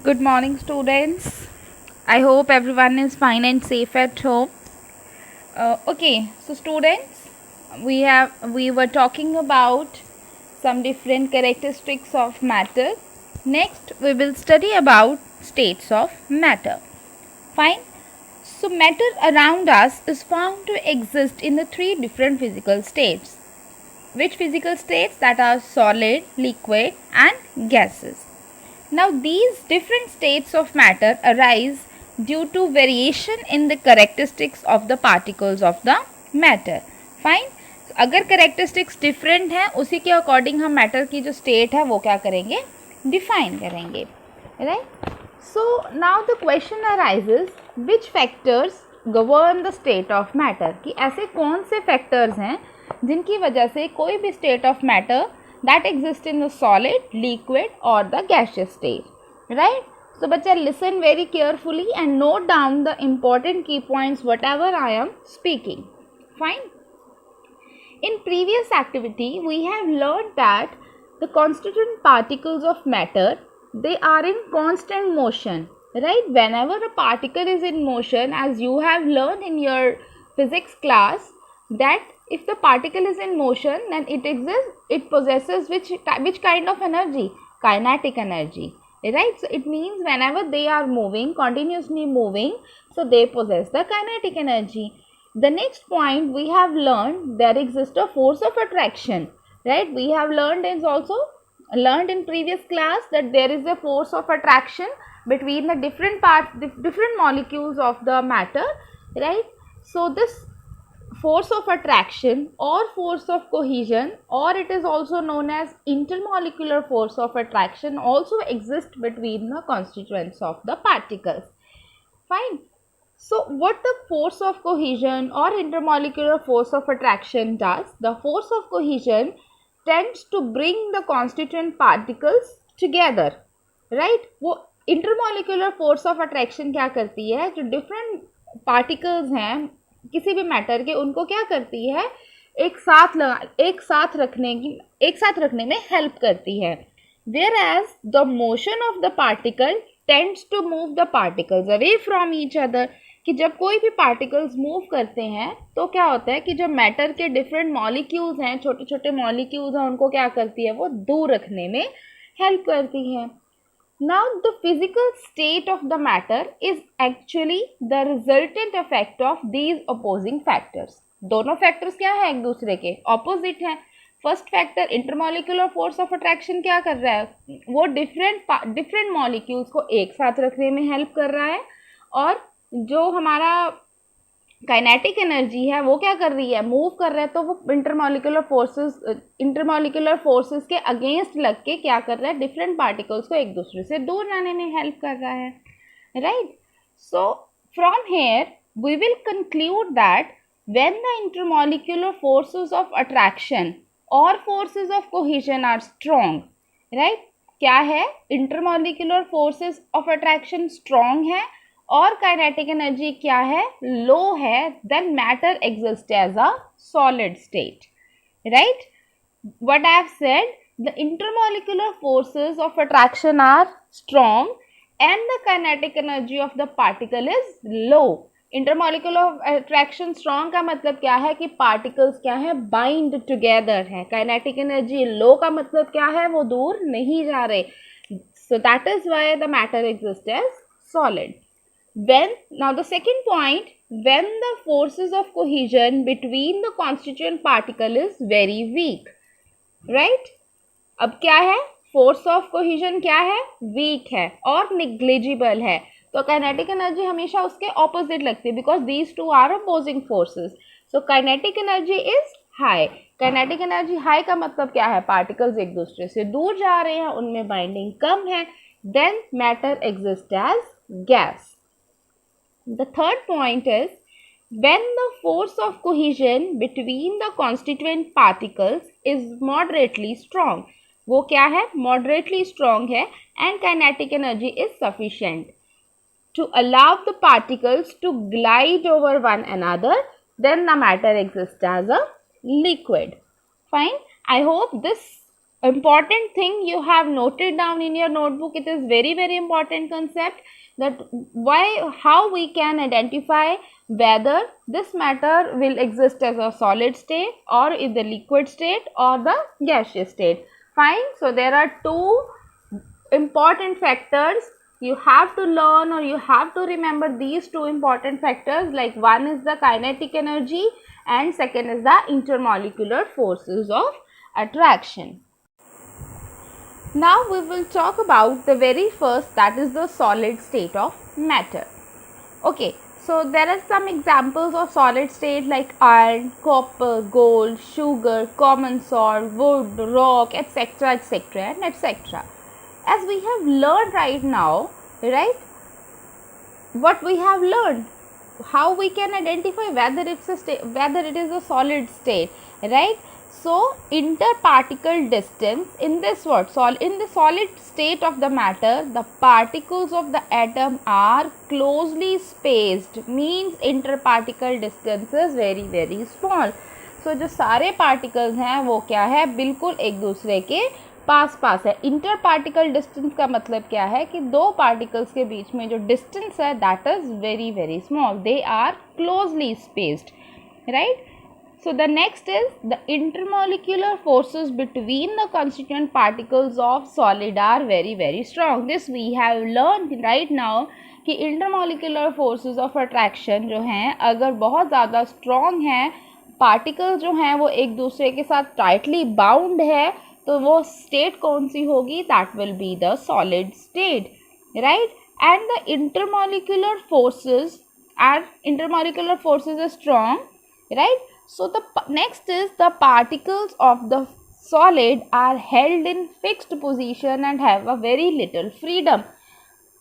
Good morning, students. I hope everyone is fine and safe at home. So students, we were talking about some different characteristics of matter. Next, we will study about states of matter. Fine. So matter around us is found to exist in the three different physical states. Which physical states? That are solid, liquid, and gases. Now, these different states of matter arise due to variation in the characteristics of the particles of the matter. Fine. So, अगर characteristics different हैं उसी के according हम matter की जो state है वो क्या करेंगे, define करेंगे, right? So now the question arises, which factors govern the state of matter? कि ऐसे कौन से factors हैं जिनकी वजह से कोई भी state of matter that exists in the solid, liquid or the gaseous state, right? So बच्चा listen very carefully and note down the important key points whatever I am speaking. Fine. In previous activity we have learned that the constituent particles of matter, they are in constant motion, right? Whenever a particle is in motion, as you have learned in your physics class, that if the particle is in motion, then it possesses which kind of energy? Kinetic energy, right? So it means whenever they are moving, continuously moving, so they possess the kinetic energy. The next point we have learned, there exists a force of attraction, right? We have learned in previous class that there is a force of attraction between the different molecules of the matter, right? So this force of attraction or force of cohesion, or it is also known as intermolecular force of attraction, also exists between the constituents of the particles. Fine. So what the force of cohesion or intermolecular force of attraction does, the force of cohesion tends to bring the constituent particles together, right? वो intermolecular force of attraction क्या करती है, जो different particles हैं किसी भी matter के, उनको क्या करती है, एक साथ रखने में हेल्प करती है. Whereas the motion of the particle tends to move the particles away from each other. कि जब कोई भी पार्टिकल्स मूव करते हैं तो क्या होता है कि जो मैटर के डिफरेंट मॉलिक्यूल्स हैं, छोटे छोटे मॉलिक्यूल्स हैं, उनको क्या करती है, वो दूर रखने में हेल्प करती है. Now the physical state of the matter is actually the resultant effect of these opposing factors. दोनों फैक्टर्स क्या है, एक दूसरे के ऑपोजिट हैं. First factor intermolecular force of attraction क्या कर रहा है, वो डिफरेंट मॉलिक्यूल्स को एक साथ रखने में हेल्प कर रहा है, और जो हमारा काइनेटिक एनर्जी है वो क्या कर रही है, मूव कर रहा है, तो वो इंटरमॉलिक्यूलर फोर्सेस के अगेंस्ट लग के क्या कर रहा है, डिफरेंट पार्टिकल्स को एक दूसरे से दूर जाने में हेल्प कर रहा है, right? So from here we will conclude that when the intermolecular forces of attraction और forces of cohesion are strong, right? क्या है, intermolecular forces of attraction strong है और काइनेटिक एनर्जी क्या है, लो है, then matter exist as a solid state, right? What I have said, the intermolecular forces of attraction are strong and the kinetic energy of the particle is low. Intermolecular attraction strong का मतलब क्या है कि particles क्या है, bind together है. Kinetic energy low का मतलब क्या है, वो दूर नहीं जा रहे. So that is why the matter exist as solid. Now the second point, when the forces of cohesion between the constituent particle is very weak, right? अब क्या है, force of cohesion क्या है, weak है और negligible है, तो kinetic energy हमेशा उसके opposite लगती है, because these two are opposing forces. So kinetic energy is high. kinetic energy high का मतलब क्या है, particles एक दूसरे से दूर जा रहे हैं, उनमें binding कम है, then matter exists as gas. The third point is, when the force of cohesion between the constituent particles is moderately strong, वो क्या है, moderately strong है, and kinetic energy is sufficient to allow the particles to glide over one another, then the matter exists as a liquid. Fine. I hope this important thing you have noted down in your notebook, it is very very important concept, that how we can identify whether this matter will exist as a solid state or in the liquid state or the gaseous state. Fine. So there are two important factors you have to learn, or you have to remember these two important factors, like one is the kinetic energy and second is the intermolecular forces of attraction. Now we will talk about the very first, that is the solid state of matter. Okay, so there are some examples of solid state like iron, copper, gold, sugar, common salt, wood, rock, etc., etc., and etc. As we have learned right now, right, what we have learned, how we can identify whether it's a state, whether it is a solid state, right? So interparticle distance in this what in the solid state of the matter, the particles of the atom are closely spaced, means interparticle distance is very very small. So जो सारे particles हैं वो क्या है, बिल्कुल एक दूसरे के पास पास है. इंटर पार्टिकल डिस्टेंस का मतलब क्या है कि दो पार्टिकल्स के बीच में जो डिस्टेंस है that is very very small, they are closely spaced, right. So the next is the intermolecular forces between the constituent particles of solid are very very strong. This we have learned right now कि intermolecular forces of attraction जो हैं अगर बहुत ज़्यादा strong हैं, particles जो हैं वो एक दूसरे के साथ tightly bound है, तो वो state कौन सी होगी, that will be the solid state, right. And the intermolecular forces are strong, right. So the next is the particles of the solid are held in fixed position and have a very little freedom.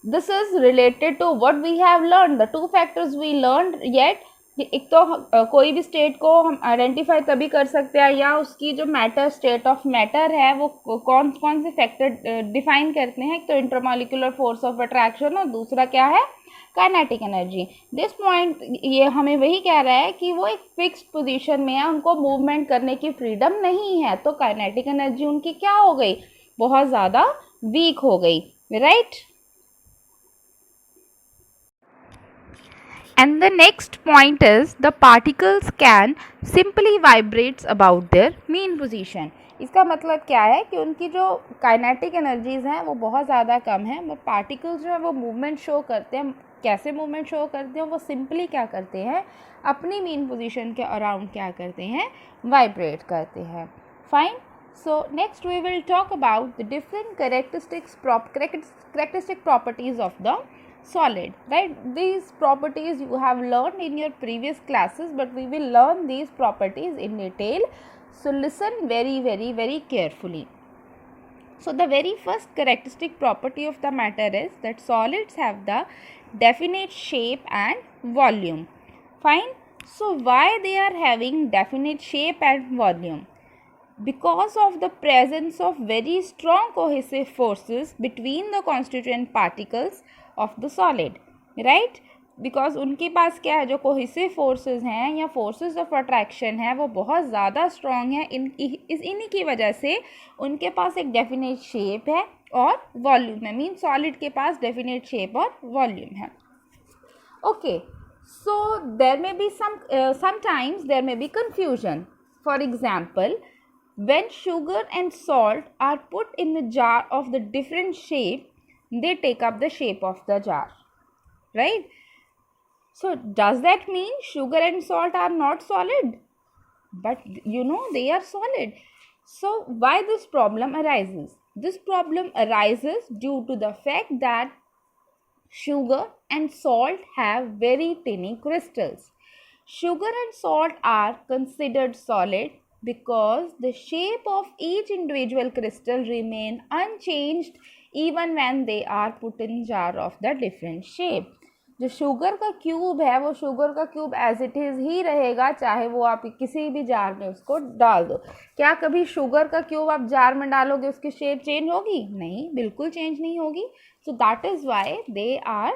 This is related to what we have learned, the two factors we learned yet. एक तो कोई भी state को हम identify तभी कर सकते हैं या उसकी जो मैटर स्टेट ऑफ मैटर है वो कौन कौन से फैक्टर डिफाइन करते हैं. तो इंटरमॉलिक्यूलर फोर्स ऑफ अट्रैक्शन और दूसरा क्या है, काइनेटिक एनर्जी. दिस पॉइंट ये हमें वही कह रहा है कि वो एक फिक्स्ड पोजीशन में है, उनको मूवमेंट करने की फ्रीडम नहीं है, तो काइनेटिक एनर्जी उनकी क्या हो गई, बहुत ज़्यादा वीक हो गई, right. And the next point is the particles can simply vibrates about their mean position. इसका मतलब क्या है कि उनकी जो काइनेटिक एनर्जीज हैं वो बहुत ज़्यादा कम है, बट पार्टिकल्स जो है वो मूवमेंट शो करते हैं. कैसे मूवमेंट शो करते हैं, वो सिंपली क्या करते हैं, अपनी मीन पोजीशन के अराउंड क्या करते हैं, वाइब्रेट करते हैं. Fine. So next we will talk about the different characteristic properties of the solid, right. These properties you have learned in your previous classes, but we will learn these properties in detail, so listen very very very carefully. So the very first characteristic property of the matter is that solids have the definite shape and volume. Fine. So why they are having definite shape and volume? Because of the presence of very strong cohesive forces between the constituent particles of the solid, right. Because उनके पास क्या है, जो cohesive forces हैं या forces of attraction है वो बहुत ज़्यादा स्ट्रॉन्ग है. इन्हीं की वजह से उनके पास एक डेफिनेट शेप है और वॉल्यूम है, मीन सॉलिड के पास डेफिनेट शेप और वॉल्यूम है. Okay, so there may be sometimes there may be confusion. For example, when sugar and salt are put in the jar of the different shape, they take up the shape of the jar, right. So does that mean sugar and salt are not solid? But you know they are solid. So why this problem arises? This problem arises due to the fact that sugar and salt have very tiny crystals. Sugar and salt are considered solid because the shape of each individual crystal remain unchanged even when they are put in jar of the different shape. जो sugar का cube है वो sugar का cube as it is ही रहेगा, चाहे वो आप किसी भी जार में उसको डाल दो. क्या कभी शुगर का क्यूब आप जार में डालोगे उसकी शेप चेंज होगी? नहीं, बिल्कुल चेंज नहीं होगी. So that is why they are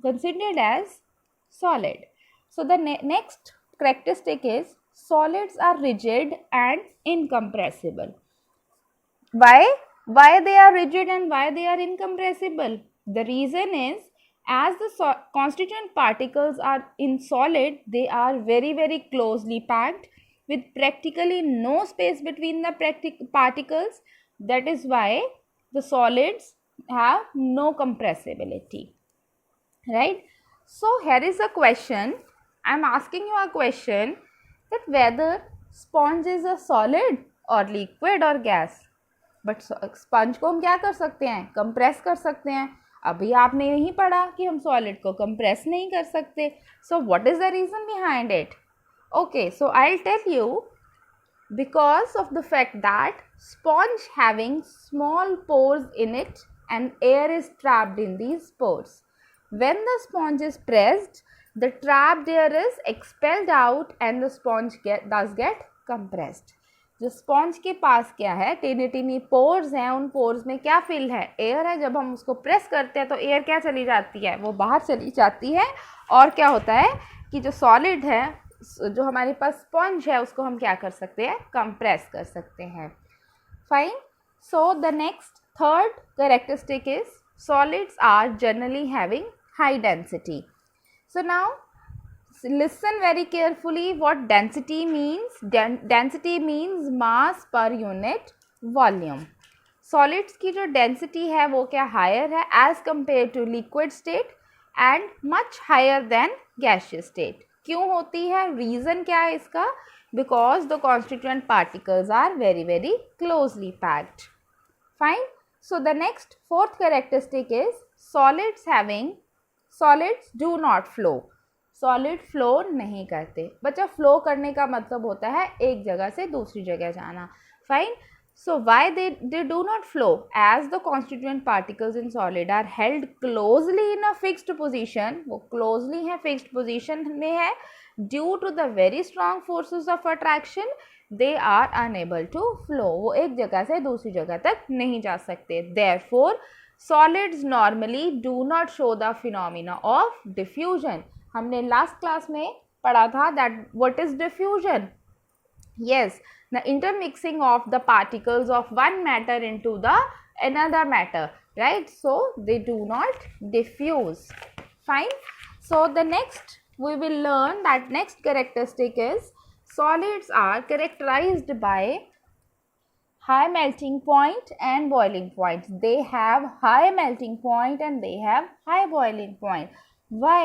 considered as solid. So the next characteristic is solids are rigid and incompressible. Why they are rigid and why they are incompressible? The reason is, as the constituent particles are in solid, they are very closely packed with practically no space between the particles. That is why the solids have no compressibility, right? So here is a question. I am asking you a question that whether sponge is a solid or liquid or gas. But sponge को हम क्या कर सकते हैं, compress कर सकते हैं. अभी आपने यही पढ़ा कि हम सॉलिड को कंप्रेस नहीं कर सकते. So what is the reason behind it? Okay, so I will tell you. Because of the fact that sponge having small pores in it and air is trapped in these pores. When the sponge is pressed, the trapped air is expelled out and the sponge does get compressed. जो sponge के पास क्या है, Teni Teni pores हैं, उन pores में क्या fill है, air है. जब हम उसको प्रेस करते हैं तो एयर क्या चली जाती है, वो बाहर चली जाती है. और क्या होता है कि जो सॉलिड है, जो हमारे पास स्पॉन्ज है, उसको हम क्या कर सकते हैं, कंप्रेस कर सकते हैं. Fine. So the next third characteristic is solids are generally having high density. So now listen very carefully what density means. Density means mass per unit volume. Solids की जो density है वो क्या हायर है as compared to liquid state and much higher than gaseous state. क्यों होती है, reason क्या है इसका? Because the constituent particles are very closely packed. Fine. So the next fourth characteristic is solids do not flow. Solid flow नहीं करते. बच्चा flow करने का मतलब होता है एक जगह से दूसरी जगह जाना. Fine. So why they do not flow? As the constituent particles in solid are held closely in a fixed position. वो क्लोजली है, फिक्स्ड पोजीशन में है. Due to the very strong forces of attraction they are unable to flow. वो एक जगह से दूसरी जगह तक नहीं जा सकते. Therefore solids normally do not show the phenomena of diffusion. हमने लास्ट क्लास में पढ़ा था that what is diffusion. Yes, the intermixing of the particles of one matter into the another matter, right? So they do not diffuse. Fine. So the next we will learn that next characteristic is solids are characterized by high melting point and boiling point. They have high melting point and they have high boiling point. Why?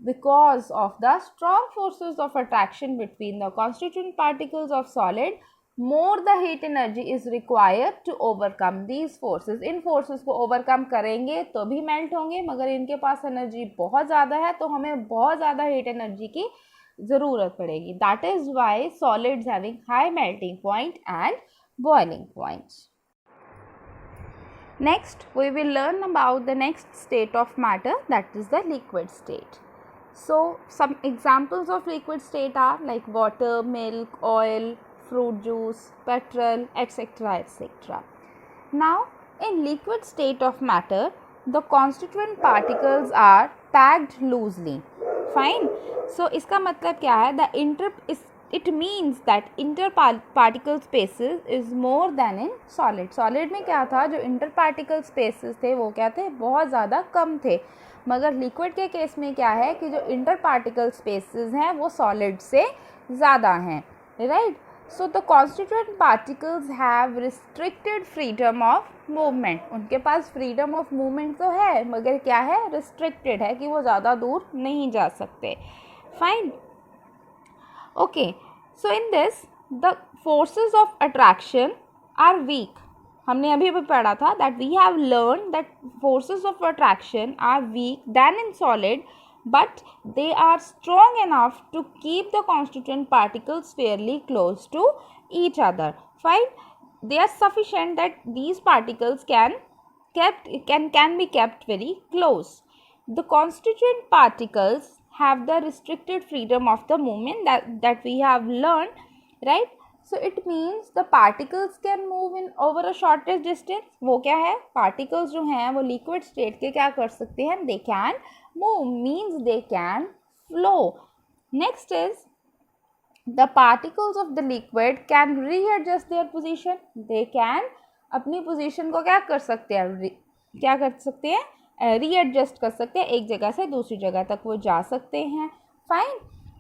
Because of the strong forces of attraction between the constituent particles of solid, more the heat energy is required to overcome these forces. In forces को overcome करेंगे तो भी melt होंगे, मगर इनके पास energy बहुत ज़्यादा है तो हमें बहुत ज़्यादा heat energy की ज़रूरत पड़ेगी. That is why solids having high melting point and boiling point. Next, we will learn about the next state of matter, that is the liquid state. So, some examples of liquid state are like water, milk, oil, fruit juice, petrol, etc. etc. Now, in liquid state of matter, the constituent particles are packed loosely. Fine. So, इसका मतलब क्या है? It means that interparticle spaces is more than in solid. Solid में क्या था, जो interparticle spaces थे वो क्या थे, बहुत ज़्यादा कम थे. मगर लिक्विड के केस में क्या है कि जो इंटरपार्टिकल स्पेसेस हैं वो सॉलिड से ज़्यादा हैं, right? So the constituent particles have restricted freedom of movement. उनके पास फ्रीडम ऑफ मूवमेंट तो है मगर क्या है, रिस्ट्रिक्टेड है कि वो ज़्यादा दूर नहीं जा सकते. Fine. Okay, so in this the forces of attraction are weak. हमने अभी भी पढ़ा था that we have learn that forces of attraction are weak then in solid, but they are strong enough to keep the constituent particles fairly close to each other. Fine. They are sufficient that these particles can be kept very close. The constituent particles have the restricted freedom of the movement that we have learned, right? So it means the particles can move in over a shortest distance. वो क्या है, particles जो हैं वो liquid state के क्या कर सकते हैं, they can move, means they can flow. Next is the particles of the liquid can readjust their position. They can अपनी पोजीशन को क्या कर सकते हैं, रीएडजस्ट कर सकते हैं, एक जगह से दूसरी जगह तक वो जा सकते हैं. Fine.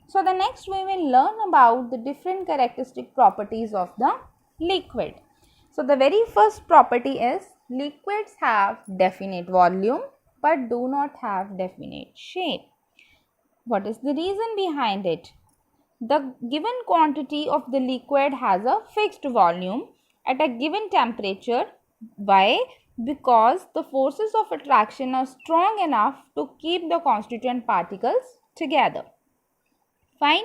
So the next we will learn about the different characteristic properties of the liquid. So the very first property is liquids have definite volume but do not have definite shape. What is the reason behind it? The given quantity of the liquid has a fixed volume at a given temperature. Why? Because the forces of attraction are strong enough to keep the constituent particles together. Fine.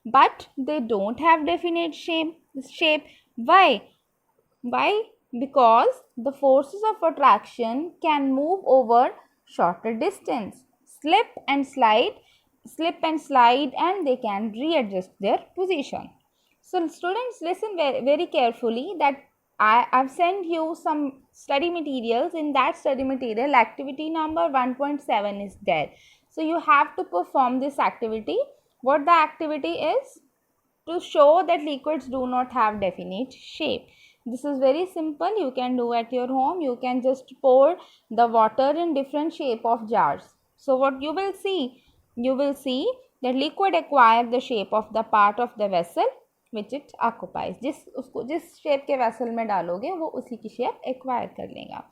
But they don't have definite shape. Why? Because the forces of attraction can move over shorter distance, slip and slide, and they can readjust their position. So students, listen very carefully that I have sent you some study materials. In that study material, activity number 1.7 is there. So you have to perform this activity. What the activity is? To show that liquids do not have definite shape. This is very simple. You can do at your home. You can just pour the water in different shape of jars. So what you will see? You will see that liquid acquire the shape of the part of the vessel which it occupies. जिस shape के vessel में डालोगे वो उसी की shape acquire कर लेगा.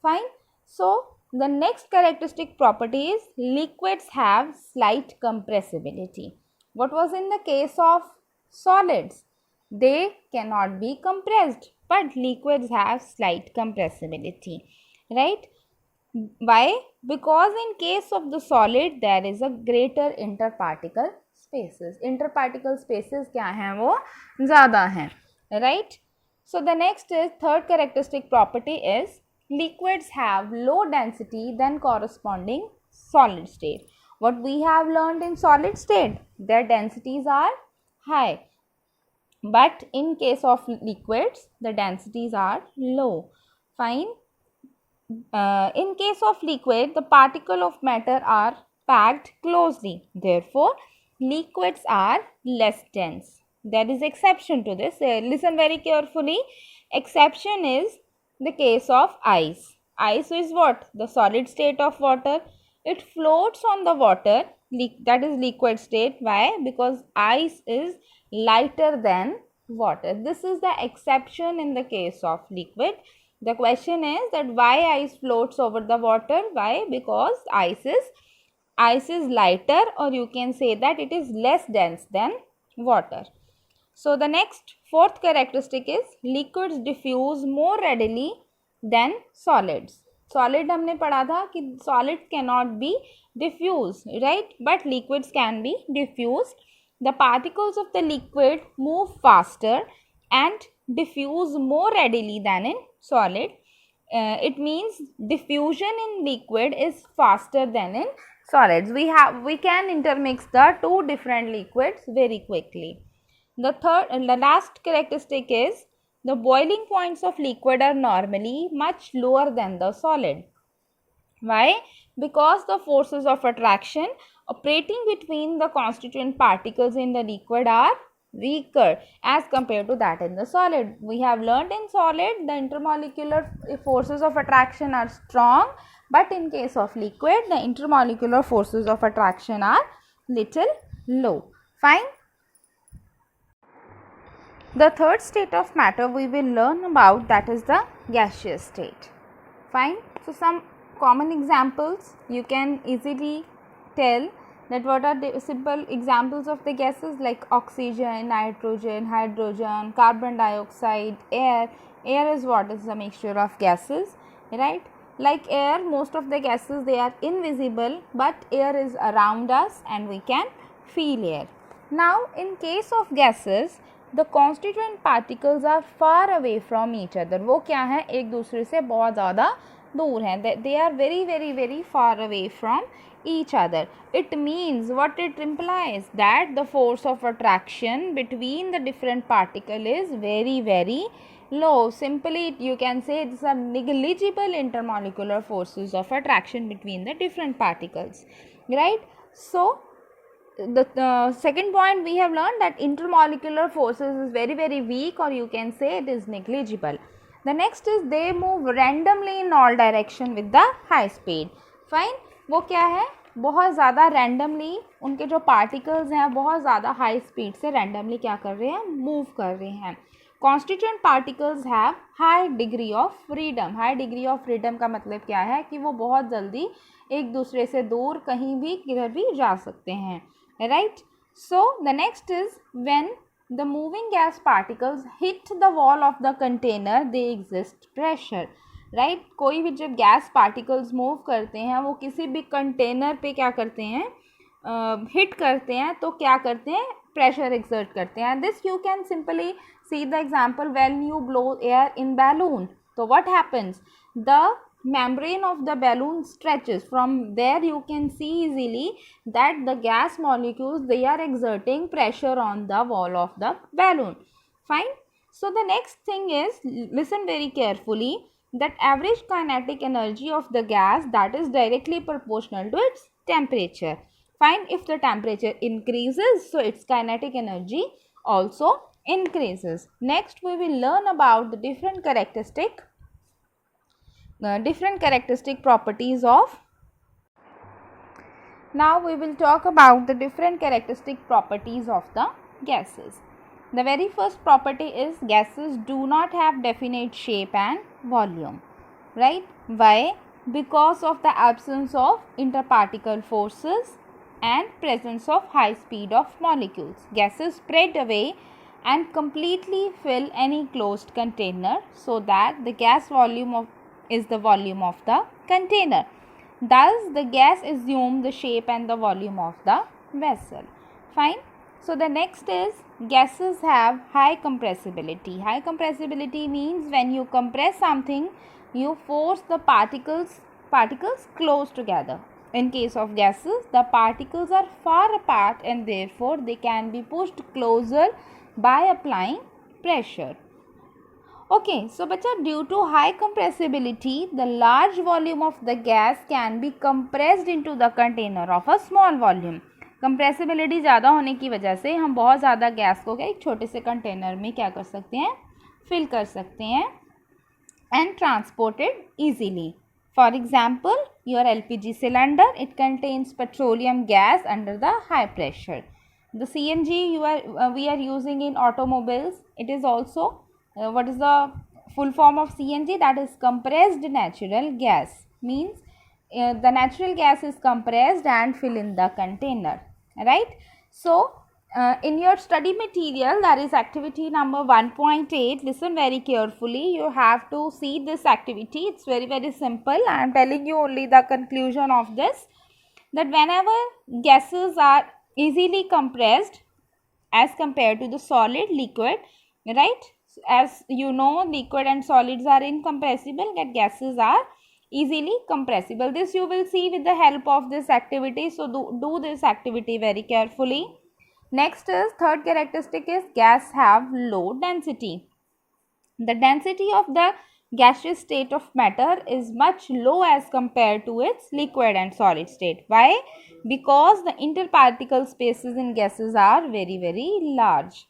Fine. So the next characteristic property is liquids have slight compressibility. What was in the case of solids? They cannot be compressed, but liquids have slight compressibility, right? Why? Because in case of the solid there is a greater interparticle spaces. Interparticle spaces क्या हैं? वो ज़्यादा हैं, right? So the next is third characteristic property is liquids have low density than corresponding solid state. What we have learned in solid state, their densities are high, but in case of liquids the densities are low. Fine. In case of liquid, the particles of matter are packed closely. Therefore, liquids are less dense. There is exception to this. Listen very carefully. Exception is the case of ice. Ice is what? The solid state of water. It floats on the water. That is liquid state. Why? Because ice is lighter than water. This is the exception in the case of liquid. The question is that why ice floats over the water? Why? Because ice is lighter, or you can say that it is less dense than water. So the next fourth characteristic is liquids diffuse more readily than solids. Solid हमने पढ़ा था कि solids cannot be diffused, right? But liquids can be diffused. The particles of the liquid move faster and diffuse more readily than in solid. It means diffusion in liquid is faster than in solids. We can intermix the two different liquids very quickly. The last characteristic is the boiling points of liquid are normally much lower than the solid. Why? Because the forces of attraction operating between the constituent particles in the liquid are weaker as compared to that in the solid. We have learned in solid the intermolecular forces of attraction are strong, but in case of liquid the intermolecular forces of attraction are little low. Fine. The third state of matter we will learn about, that is the gaseous state. Fine. So some common examples you can easily tell that what are the simple examples of the gases like oxygen, nitrogen, hydrogen, carbon dioxide, air. Air is what? Is a mixture of gases, right? Like air, most of the gases they are invisible, but air is around us and we can feel air. Now in case of gases, the constituent particles are far away from each other. वो क्या है? एक दूसरे से बहुत ज़्यादा दूर हैं. They are very far away from each other. It means, what it implies, that the force of attraction between the different particle is very low. Simply you can say it's a negligible intermolecular forces of attraction between the different particles, right? So the second point we have learned that intermolecular forces is very weak, or you can say it is negligible. The next is they move randomly in all direction with the high speed. Fine. वो क्या है, बहुत ज़्यादा randomly उनके जो particles हैं बहुत ज़्यादा हाई स्पीड से रैंडमली क्या कर रहे हैं, मूव कर रहे हैं. Constituent particles have high degree of freedom. High degree of freedom का मतलब क्या है कि वो बहुत जल्दी एक दूसरे से दूर कहीं भी किधर भी जा सकते हैं. Right. So the next is when the moving gas particles hit the wall of the container they exist pressure. right. कोई भी जब गैस पार्टिकल्स मूव करते हैं वो किसी भी कंटेनर पे क्या करते हैं, हिट करते हैं तो क्या करते हैं, प्रेशर एक्सर्ट करते हैं. This you can simply see the example when you blow air in balloon. तो what happens, the membrane of the balloon stretches. From there you can see easily that the gas molecules, they are exerting pressure on the wall of the balloon. Fine. So the next thing is, listen very carefully, that average kinetic energy of the gas, that is directly proportional to its temperature. Fine. If the temperature increases, so its kinetic energy also increases. Next we will learn about the different characteristic properties of. Now we will talk about the different characteristic properties of the gases. The very first property is gases do not have definite shape and volume. Right. Why? Because of the absence of interparticle forces and presence of high speed of molecules. Gases spread away and completely fill any closed container, so that the gas volume is the volume of the container. Thus the gas assumes the shape and the volume of the vessel. Fine. So the next is gases have high compressibility. High compressibility means when you compress something, you force the particles close together. In case of gases, the particles are far apart and therefore they can be pushed closer by applying pressure. Okay, so bacha, due to high compressibility, the large volume of the gas can be compressed into the container of a small volume. Compressibility ज़्यादा होने की वजह से हम बहुत ज़्यादा gas को एक छोटे से कंटेनर में क्या कर सकते हैं, फिल कर सकते हैं and transported easily. For example, your LPG cylinder, it contains petroleum gas under the high pressure. The CNG we are using in automobiles, it is also what is the full form of CNG? That is compressed natural gas. Means the natural gas is compressed and fill in the container. Right. So in your study material, that is activity number 1.8. Listen very carefully. You have to see this activity. It's very simple. I am telling you only the conclusion of this. That whenever gases are easily compressed as compared to the solid, liquid, right? As you know, liquid and solids are incompressible, yet gases are easily compressible. This you will see with the help of this activity. So do this activity very carefully. Next is third characteristic is gas have low density. The density of the gaseous state of matter is much low as compared to its liquid and solid state. Why? Because the interparticle spaces in gases are very large.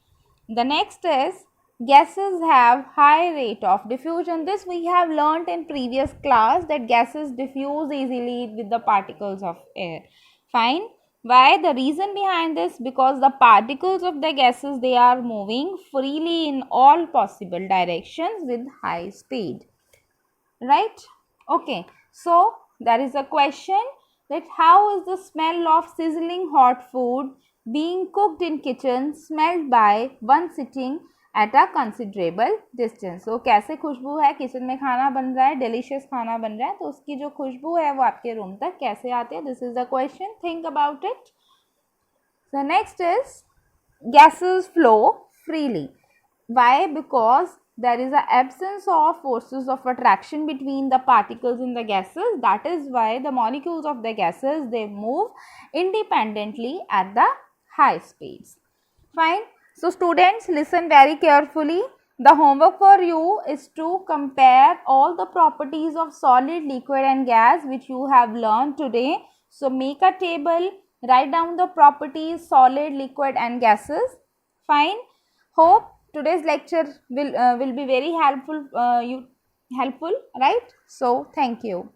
The next is gases have high rate of diffusion. This we have learnt in previous class, that gases diffuse easily with the particles of air. Fine. Why? The reason behind this, because the particles of the gases, they are moving freely in all possible directions with high speed. Right? Okay. So there is a question that how is the smell of sizzling hot food being cooked in kitchen smelled by one sitting at a considerable distance. So कैसे खुशबू है, kitchen में खाना बन रहा है, delicious खाना बन रहा है, तो उसकी जो खुशबू है वो आपके रूम तक कैसे आती है? This is the question, think about it. The next is gases flow freely. Why? Because there is an absence of forces of attraction between the particles in the gases. That is why the molecules of the gases, they move independently at the high speeds. Fine. So students, listen very carefully. The homework for you is to compare all the properties of solid, liquid and gas which you have learned today. So make a table, write down the properties solid, liquid and gases. Fine. Hope today's lecture will be very helpful, right? So thank you.